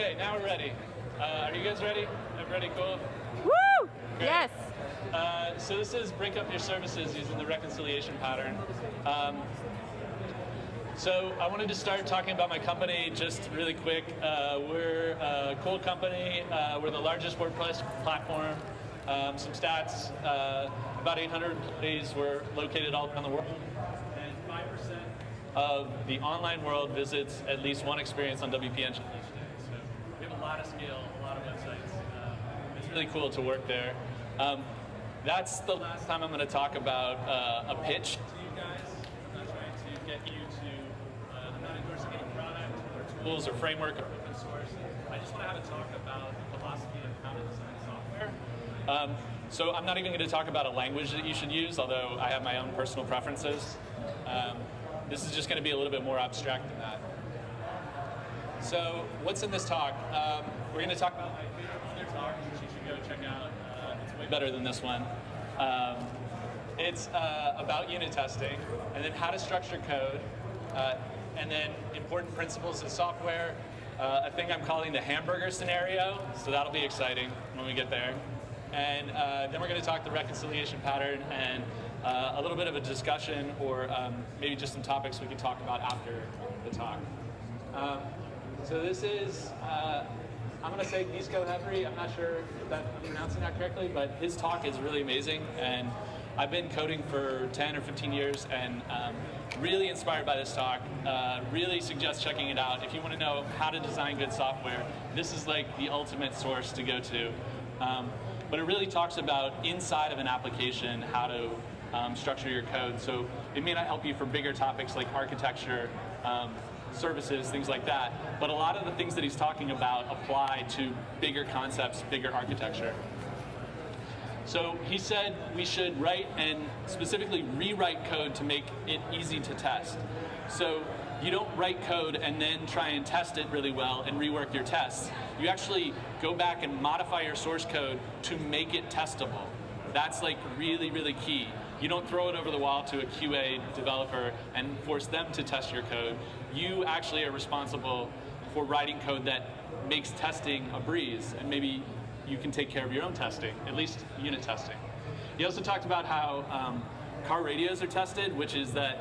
Okay, now we're ready. Are you guys ready? Everybody cool? Woo! Great. Yes. So this is break up your services using the reconciliation pattern. So I wanted to start talking about my company just really quick. We're a cool company. We're the largest WordPress platform. Some stats, about 800 employees. We're located all around the world. And 5% of the online world visits at least one experience on WP Engine each day. So we have a lot of scale, a lot of websites. It's really cool to work there. That's the last time I'm going to talk about a pitch to you guys. I'm not trying to get you to, I'm not endorsing any product or tools or framework or open source. I just want to have a talk about the philosophy of how to design software. So I'm not even going to talk about a language that you should use, although I have my own personal preferences. This is just going to be a little bit more abstract than that. So what's in this talk? We're going to talk about my favorite other talk, which you should go check out. It's way better than this one. It's about unit testing, and then how to structure code, and then important principles of software, a thing I'm calling the hamburger scenario, so that'll be exciting when we get there. And then we're going to talk the reconciliation pattern and a little bit of a discussion, or maybe just some topics we can talk about after the talk. So this is, I'm going to say Nisco Henry. I'm not sure if I'm pronouncing that correctly, but his talk is really amazing. And I've been coding for 10 or 15 years and really inspired by this talk. Really suggest checking it out. If you want to know how to design good software, this is like the ultimate source to go to. But it really talks about inside of an application how to structure your code. So it may not help you for bigger topics like architecture, services, things like that. But a lot of the things that he's talking about apply to bigger concepts, bigger architecture. So he said we should write and specifically rewrite code to make it easy to test. So you don't write code and then try and test it really well and rework your tests. You actually go back and modify your source code to make it testable. That's like really, really key. You don't throw it over the wall to a QA developer and force them to test your code. You actually are responsible for writing code that makes testing a breeze, and maybe you can take care of your own testing, at least unit testing. He also talked about how car radios are tested, which is that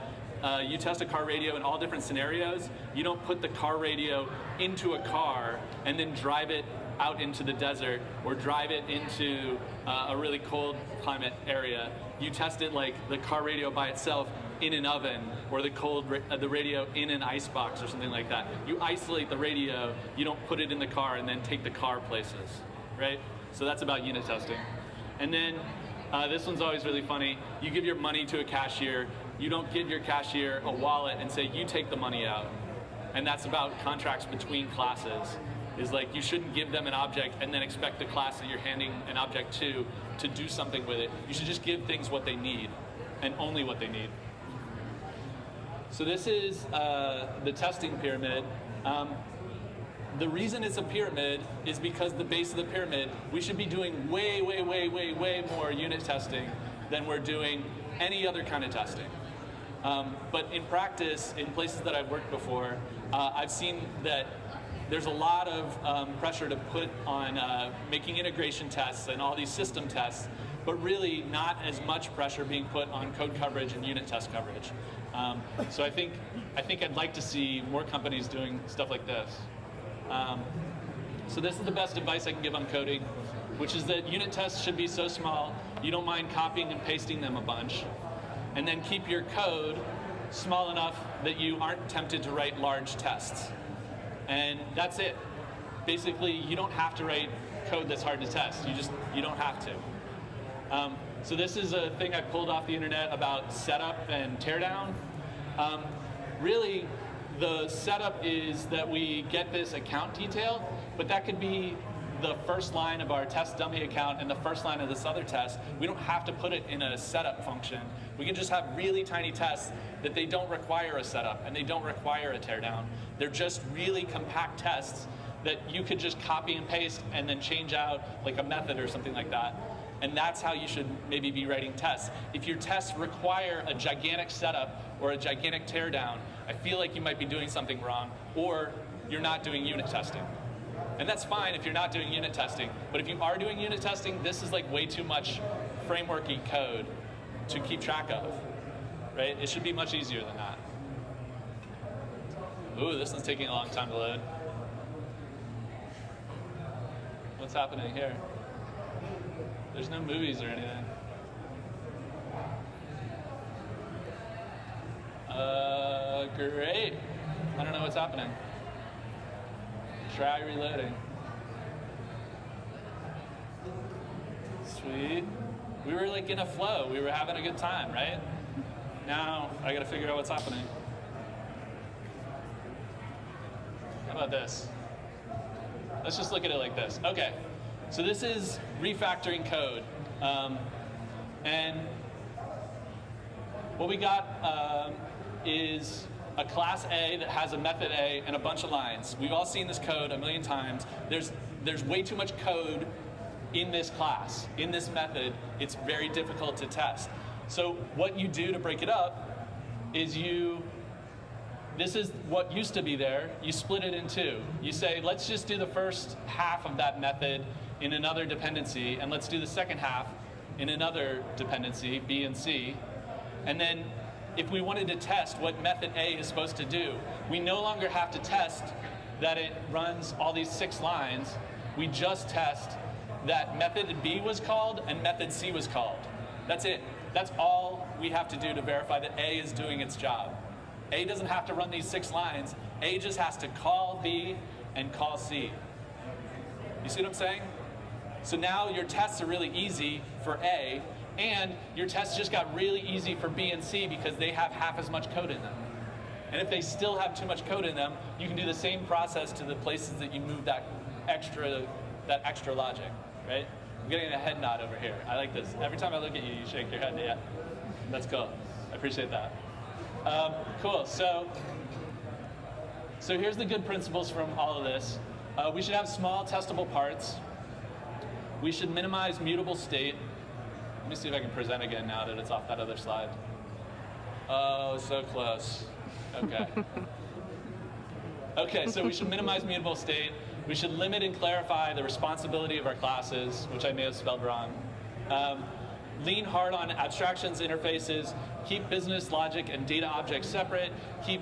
you test a car radio in all different scenarios. You don't put the car radio into a car and then drive it out into the desert or drive it into a really cold climate area. You test it like the car radio by itself in an oven, or the radio in an icebox or something like that. You isolate the radio, you don't put it in the car and then take the car places, right? So that's about unit testing. And then this one's always really funny. You give your money to a cashier. You don't give your cashier a wallet and say, you take the money out. And that's about contracts between classes. Is like you shouldn't give them an object and then expect the class that you're handing an object to do something with it. You should just give things what they need, and only what they need. So this is the testing pyramid. The reason it's a pyramid is because the base of the pyramid, we should be doing way, way, way, way, way more unit testing than we're doing any other kind of testing. But in practice, in places that I've worked before, I've seen that there's a lot of pressure to put on making integration tests and all these system tests, but really not as much pressure being put on code coverage and unit test coverage. So I think I'd like to see more companies doing stuff like this. So this is the best advice I can give on coding, which is that unit tests should be so small you don't mind copying and pasting them a bunch, and then keep your code small enough that you aren't tempted to write large tests. And that's it. Basically, you don't have to write code that's hard to test. You don't have to. So this is a thing I pulled off the internet about setup and teardown. Really, the setup is that we get this account detail, but that could be the first line of our test dummy account and the first line of this other test. We don't have to put it in a setup function. We can just have really tiny tests that they don't require a setup and they don't require a teardown. They're just really compact tests that you could just copy and paste and then change out like a method or something like that. And that's how you should maybe be writing tests. If your tests require a gigantic setup or a gigantic teardown, I feel like you might be doing something wrong, or you're not doing unit testing. And that's fine if you're not doing unit testing. But if you are doing unit testing, this is like way too much frameworky code to keep track of, right? It should be much easier than that. Ooh, this one's taking a long time to load. What's happening here? There's no movies or anything. Great. I don't know what's happening. Try reloading. Sweet. We were like in a flow. We were having a good time, right? Now I gotta figure out what's happening. How about this? Let's just look at it like this. Okay, so this is refactoring code. And what we got is a class A that has a method A and a bunch of lines. We've all seen this code a million times. There's way too much code in this class, in this method. It's very difficult to test. So what you do to break it up is this is what used to be there. You split it in two. You say, let's just do the first half of that method in another dependency, and let's do the second half in another dependency, B and C. And then if we wanted to test what method A is supposed to do, we no longer have to test that it runs all these 6 lines. We just test that method B was called and method C was called. That's it. That's all we have to do to verify that A is doing its job. A doesn't have to run these 6 lines. A just has to call B and call C. You see what I'm saying? So now your tests are really easy for A, and your tests just got really easy for B and C because they have half as much code in them. And if they still have too much code in them, you can do the same process to the places that you move that extra logic, right? I'm getting a head nod over here. I like this. Every time I look at you, you shake your head. Yeah, that's cool. I appreciate that. Cool. So here's the good principles from all of this. We should have small testable parts. We should minimize mutable state. Let me see if I can present again now that it's off that other slide. Oh, so close. Okay. Okay, so we should minimize mutable state. We should limit and clarify the responsibility of our classes, which I may have spelled wrong. Lean hard on abstractions, interfaces, keep business logic and data objects separate, keep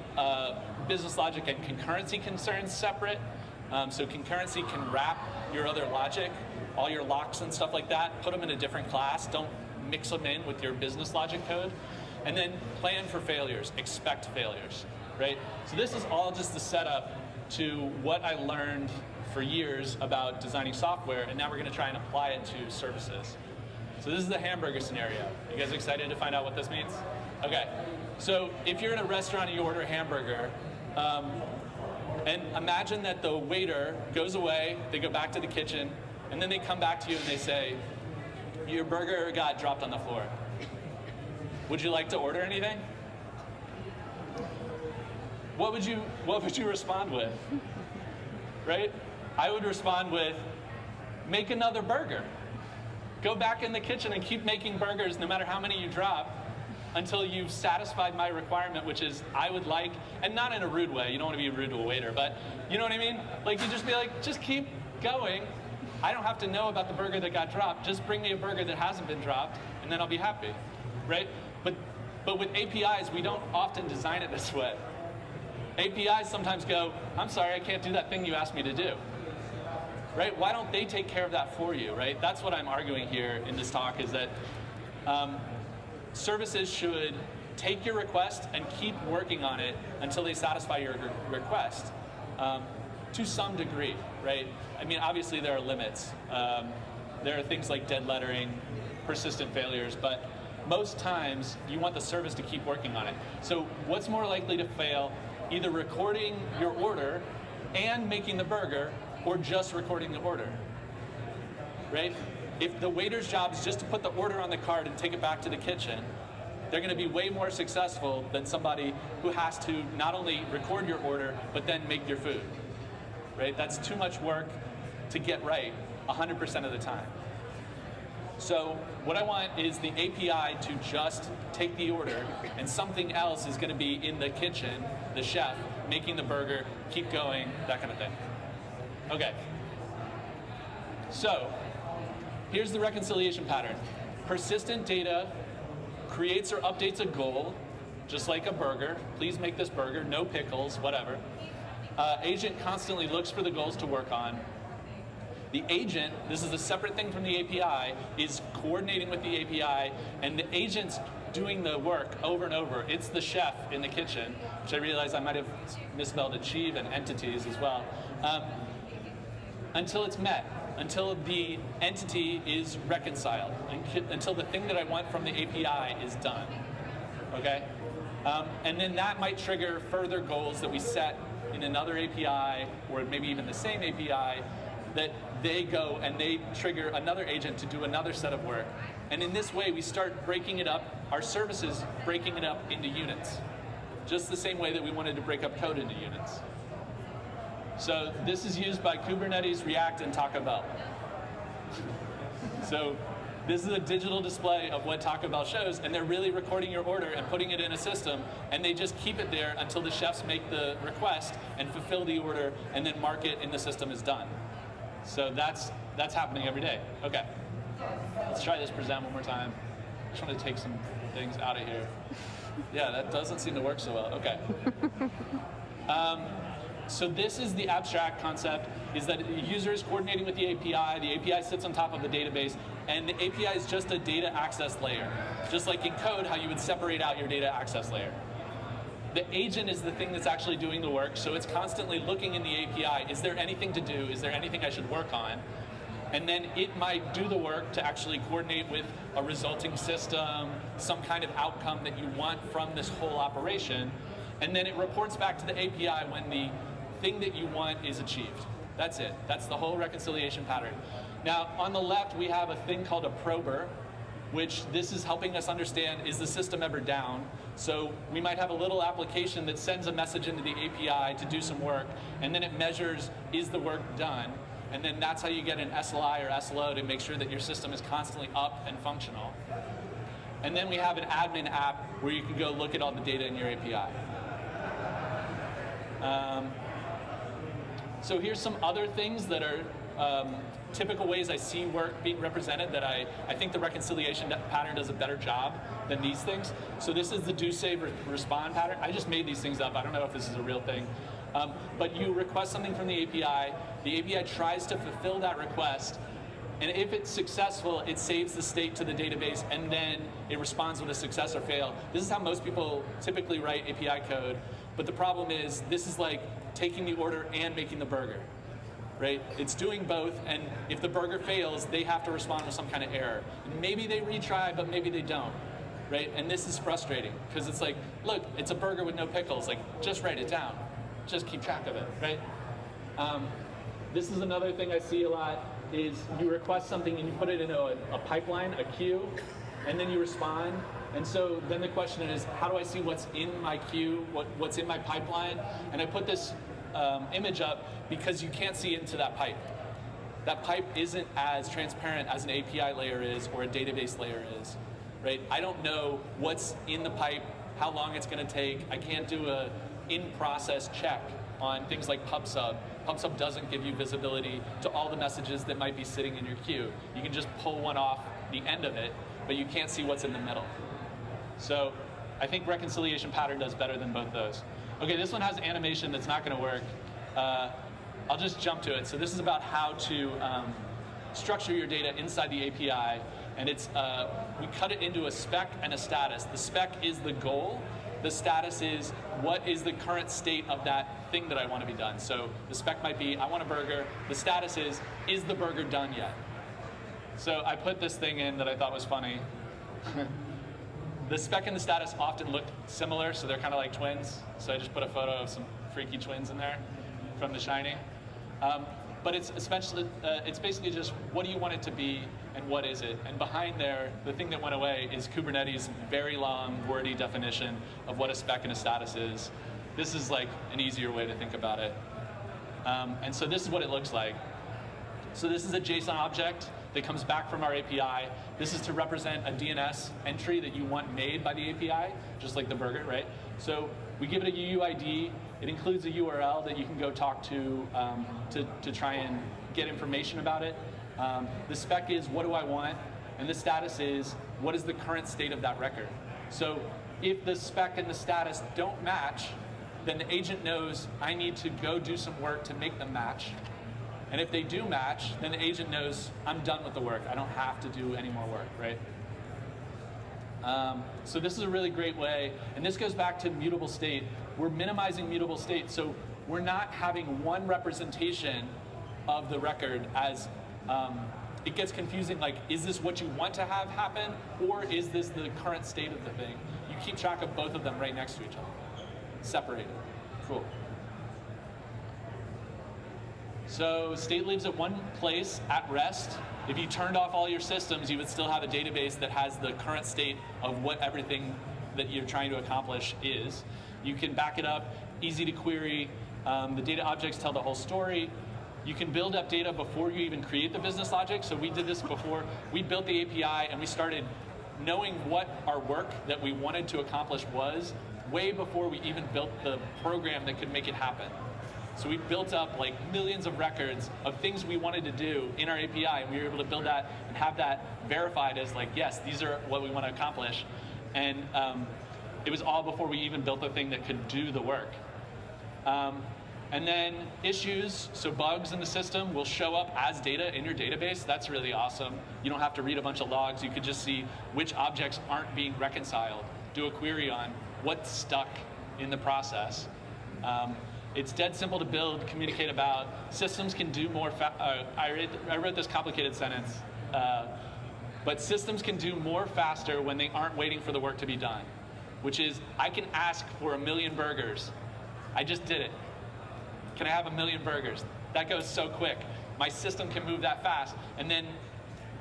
business logic and concurrency concerns separate. So concurrency can wrap your other logic, all your locks and stuff like that, put them in a different class. Don't mix them in with your business logic code. And then plan for failures, expect failures, right? So this is all just the setup to what I learned for years about designing software, and now we're gonna try and apply it to services. So this is the hamburger scenario. You guys excited to find out what this means? Okay, so if you're in a restaurant and you order a hamburger, and imagine that the waiter goes away, they go back to the kitchen, and then they come back to you and they say, your burger got dropped on the floor. Would you like to order anything? What would you respond with? Right? I would respond with, make another burger. Go back in the kitchen and keep making burgers no matter how many you drop until you've satisfied my requirement, which is I would like, and not in a rude way, you don't want to be rude to a waiter, but you know what I mean? Like you just be like, just keep going. I don't have to know about the burger that got dropped. Just bring me a burger that hasn't been dropped, and then I'll be happy, right? But with APIs, we don't often design it this way. APIs sometimes go, I'm sorry, I can't do that thing you asked me to do. Right? Why don't they take care of that for you, right? That's what I'm arguing here in this talk, is that services should take your request and keep working on it until they satisfy your request to some degree, right? I mean, obviously there are limits. There are things like dead lettering, persistent failures, but most times you want the service to keep working on it. So what's more likely to fail? Either recording your order and making the burger, or just recording the order, right? If the waiter's job is just to put the order on the cart and take it back to the kitchen, they're gonna be way more successful than somebody who has to not only record your order, but then make your food, right? That's too much work to get right 100% of the time. So what I want is the API to just take the order, and something else is gonna be in the kitchen, the chef, making the burger, keep going, that kind of thing. Okay, So here's the reconciliation pattern. Persistent data creates or updates a goal, just like a burger. Please make this burger, no pickles, whatever. Agent constantly looks for the goals to work on. The agent, this is a separate thing from the API, is coordinating with the API, and the agent's doing the work over and over. It's the chef in the kitchen, which I realize I might have misspelled achieve and entities as well, until it's met, until the entity is reconciled, until the thing that I want from the API is done, okay? And then that might trigger further goals that we set in another API, or maybe even the same API, that they go and they trigger another agent to do another set of work. And in this way, we start breaking it up, our services breaking it up into units, just the same way that we wanted to break up code into units. So this is used by Kubernetes, React, and Taco Bell. So this is a digital display of what Taco Bell shows, and they're really recording your order and putting it in a system, and they just keep it there until the chefs make the request and fulfill the order, and then mark it in the system as done. So that's happening every day. Okay, let's try this present one more time. I just want to take some things out of here. Yeah, that doesn't seem to work so well. Okay. So this is the abstract concept, is that the user is coordinating with the API sits on top of the database, and the API is just a data access layer. Just like in code, how you would separate out your data access layer. The agent is the thing that's actually doing the work, so it's constantly looking in the API, is there anything to do, is there anything I should work on? And then it might do the work to actually coordinate with a resulting system, some kind of outcome that you want from this whole operation, and then it reports back to the API when the thing that you want is achieved. That's it. That's the whole reconciliation pattern. Now, on the left, we have a thing called a prober, which this is helping us understand, is the system ever down? So we might have a little application that sends a message into the API to do some work, and then it measures, is the work done? And then that's how you get an SLI or SLO to make sure that your system is constantly up and functional. And then we have an admin app where you can go look at all the data in your API. So here's some other things that are typical ways I see work being represented that I think the reconciliation pattern does a better job than these things. So this is the do, save, respond pattern. I just made these things up. I don't know if this is a real thing. But you request something from the API tries to fulfill that request, and if it's successful, it saves the state to the database, and then it responds with a success or fail. This is how most people typically write API code, but the problem is this is like taking the order and making the burger, right? It's doing both, and if the burger fails, they have to respond with some kind of error. And maybe they retry, but maybe they don't, right? And this is frustrating, because it's like, look, it's a burger with no pickles, like, just write it down. Just keep track of it, right? This is another thing I see a lot, is you request something and you put it in a pipeline, a queue, and then you respond. And so then the question is, how do I see what's in my queue, what's in my pipeline? And I put this image up because you can't see into that pipe. That pipe isn't as transparent as an API layer is or a database layer is, right? I don't know what's in the pipe, how long it's going to take. I can't do a in-process check on things like PubSub. PubSub doesn't give you visibility to all the messages that might be sitting in your queue. You can just pull one off the end of it, but you can't see what's in the middle. So I think reconciliation pattern does better than both those. Okay, this one has animation that's not going to work. I'll just jump to it. So this is about how to structure your data inside the API, and it's we cut it into a spec and a status. The spec is the goal. The status is what is the current state of that thing that I want to be done. So the spec might be, I want a burger. The status is the burger done yet? So I put this thing in that I thought was funny. The spec and the status often look similar, so they're kind of like twins. So I just put a photo of some freaky twins in there from The Shining. But it's basically just, what do you want it to be and what is it? And behind there, the thing that went away is Kubernetes' very long, wordy definition of what a spec and a status is. This is like an easier way to think about it. And so this is what it looks like. So this is a JSON object that comes back from our API. This is to represent a DNS entry that you want made by the API, just like the burger, right? So we give it a UUID. It includes a URL that you can go talk to try and get information about it. The spec is what do I want, and the status is what is the current state of that record. So if the spec and the status don't match, then the agent knows I need to go do some work to make them match. And if they do match, then the agent knows I'm done with the work. I don't have to do any more work, right? So this is a really great way, and this goes back to mutable state. We're minimizing mutable state, so we're not having one representation of the record as it gets confusing, like, is this what you want to have happen, or is this the current state of the thing? You keep track of both of them right next to each other, separated. Cool. So state lives at one place at rest. If you turned off all your systems, you would still have a database that has the current state of what everything that you're trying to accomplish is. You can back it up, easy to query. The data objects tell the whole story. You can build up data before you even create the business logic. So we did this before. We built the API and we started knowing what our work that we wanted to accomplish was way before we even built the program that could make it happen. So we built up like millions of records of things we wanted to do in our API, and we were able to build that and have that verified as like, yes, these are what we want to accomplish. And it was all before we even built the thing that could do the work. And then issues, so bugs in the system will show up as data in your database. That's really awesome. You don't have to read a bunch of logs. You could just see which objects aren't being reconciled. Do a query on what's stuck in the process. It's dead simple to build, communicate about. Systems can do more. I wrote this complicated sentence. But systems can do more faster when they aren't waiting for the work to be done, which is I can ask for 1 million burgers. I just did it. Can I have 1 million burgers? That goes so quick. My system can move that fast. And then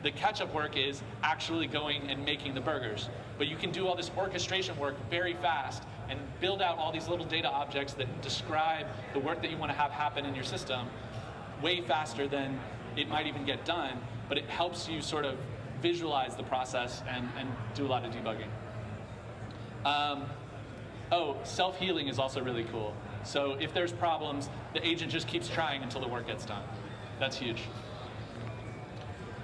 the catch-up work is actually going and making the burgers. But you can do all this orchestration work very fast and build out all these little data objects that describe the work that you want to have happen in your system way faster than it might even get done. But it helps you sort of visualize the process and do a lot of debugging. Self-healing is also really cool. So if there's problems, the agent just keeps trying until the work gets done. That's huge.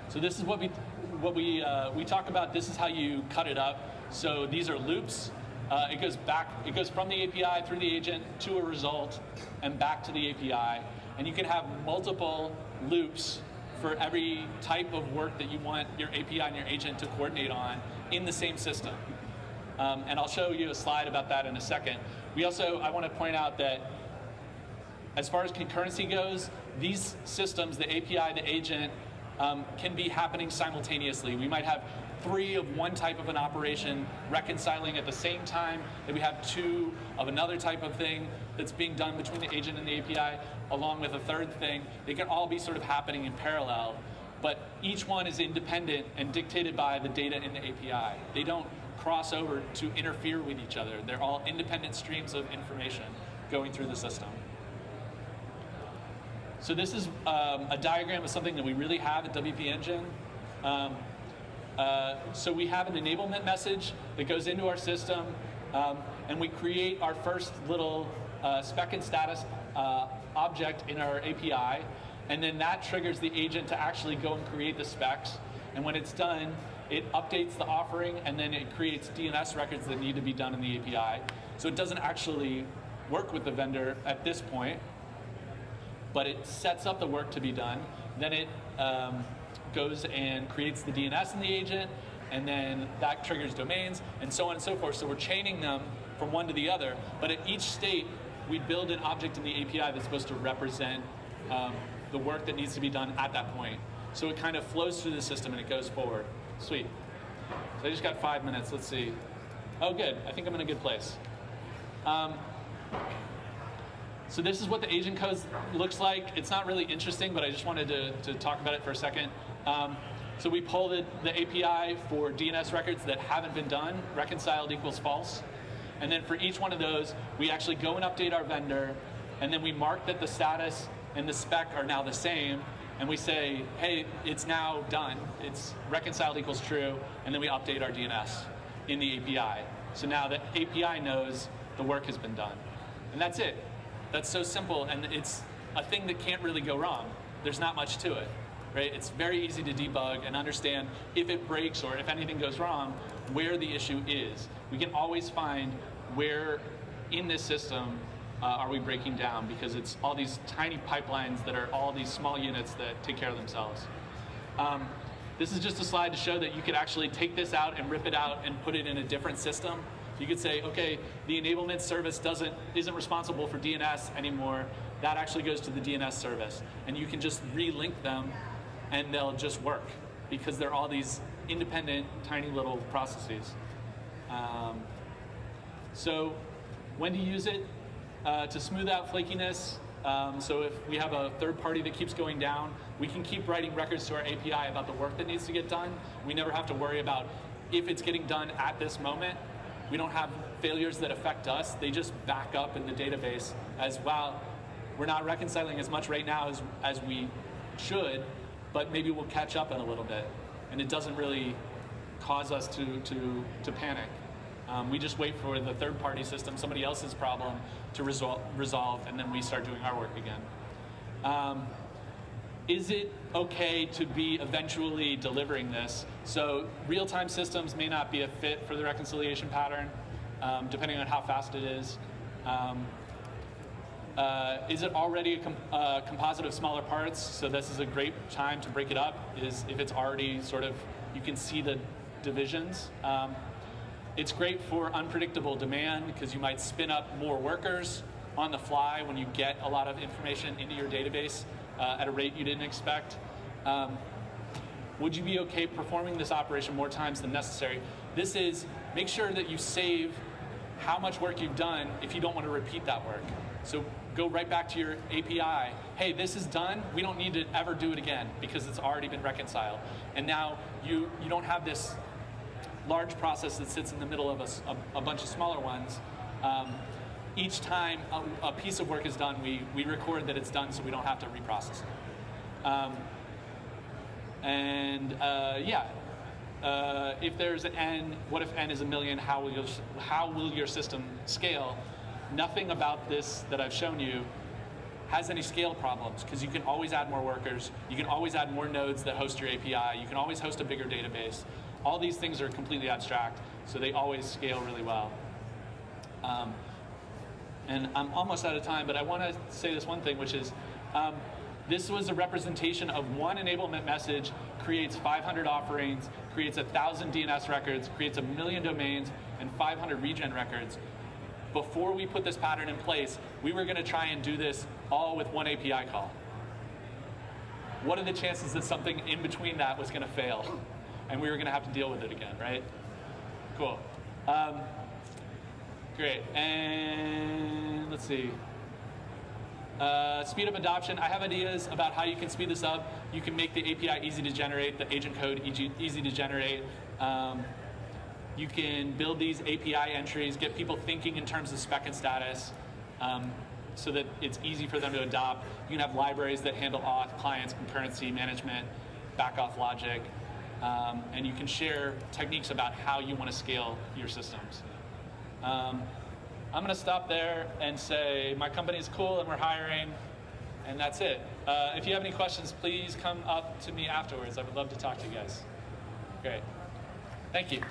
So this is what we talk about. This is how you cut it up. So these are loops. It goes from the API through the agent to a result and back to the API. And you can have multiple loops for every type of work that you want your API and your agent to coordinate on in the same system. And I'll show you a slide about that in a second. I want to point out that as far as concurrency goes, these systems, the API, the agent, can be happening simultaneously. We might have 3 of one type of an operation reconciling at the same time, that we have 2 of another type of thing that's being done between the agent and the API, along with a third thing. They can all be sort of happening in parallel, but each one is independent and dictated by the data in the API. They don't cross over to interfere with each other. They're all independent streams of information going through the system. So this is a diagram of something that we really have at WP Engine. So we have an enablement message that goes into our system, and we create our first little spec and status object in our API, and then that triggers the agent to actually go and create the specs. And when it's done, it updates the offering, and then it creates DNS records that need to be done in the API. So it doesn't actually work with the vendor at this point, but it sets up the work to be done. Then it goes and creates the DNS in the agent, and then that triggers domains, and so on and so forth. So we're chaining them from one to the other, but at each state, we build an object in the API that's supposed to represent the work that needs to be done at that point. So it kind of flows through the system and it goes forward. Sweet. So I just got 5 minutes. Let's see. Oh, good. I think I'm in a good place. So this is what the agent code looks like. It's not really interesting, but I just wanted to talk about it for a second. So we pull the API for DNS records that haven't been done. Reconciled equals false. And then for each one of those, we actually go and update our vendor, and then we mark that the status and the spec are now the same, and we say, hey, it's now done. It's reconciled equals true, and then we update our DNS in the API. So now the API knows the work has been done. And that's it. That's so simple, and it's a thing that can't really go wrong. There's not much to it. right? It's very easy to debug and understand if it breaks or if anything goes wrong, where the issue is. We can always find where in this system are we breaking down, because it's all these tiny pipelines that are all these small units that take care of themselves. This is just a slide to show that you could actually take this out and rip it out and put it in a different system. You could say, okay, the enablement service isn't responsible for DNS anymore. That actually goes to the DNS service. And you can just relink them and they'll just work, because they're all these independent, tiny little processes. So when to use it? To smooth out flakiness. So if we have a third party that keeps going down, we can keep writing records to our API about the work that needs to get done. We never have to worry about if it's getting done at this moment. We don't have failures that affect us. They just back up in the database as, well, we're not reconciling as much right now as we should, but maybe we'll catch up in a little bit. And it doesn't really cause us to panic. We just wait for the third-party system, somebody else's problem, to resolve, and then we start doing our work again. Is it okay to be eventually delivering this? So real-time systems may not be a fit for the reconciliation pattern, depending on how fast it is. Is it already a composite of smaller parts? So this is a great time to break it up, is if it's already sort of, you can see the divisions. It's great for unpredictable demand, because you might spin up more workers on the fly when you get a lot of information into your database at a rate you didn't expect. Would you be okay performing this operation more times than necessary? This is, make sure that you save how much work you've done if you don't want to repeat that work. So go right back to your API. Hey, this is done. We don't need to ever do it again because it's already been reconciled. And now you don't have this large process that sits in the middle of a bunch of smaller ones. Each time a piece of work is done, we record that it's done so we don't have to reprocess it. If there's an n, what if n is 1,000,000? How will your system scale? Nothing about this that I've shown you has any scale problems, because you can always add more workers. You can always add more nodes that host your API. You can always host a bigger database. All these things are completely abstract, so they always scale really well. And I'm almost out of time, but I want to say this one thing, which is this was a representation of one enablement message creates 500 offerings, creates 1,000 DNS records, creates 1,000,000 domains, and 500 regen records. Before we put this pattern in place, we were going to try and do this all with one API call. What are the chances that something in between that was going to fail? And we were going to have to deal with it again, right? Cool. Great. And let's see. Speed up adoption. I have ideas about how you can speed this up. You can make the API easy to generate, the agent code easy to generate. You can build these API entries, get people thinking in terms of spec and status, so that it's easy for them to adopt. You can have libraries that handle auth, clients, concurrency, management, back-off logic. And you can share techniques about how you want to scale your systems. I'm going to stop there and say my company is cool and we're hiring, and that's it. If you have any questions, please come up to me afterwards. I would love to talk to you guys. Great. Thank you.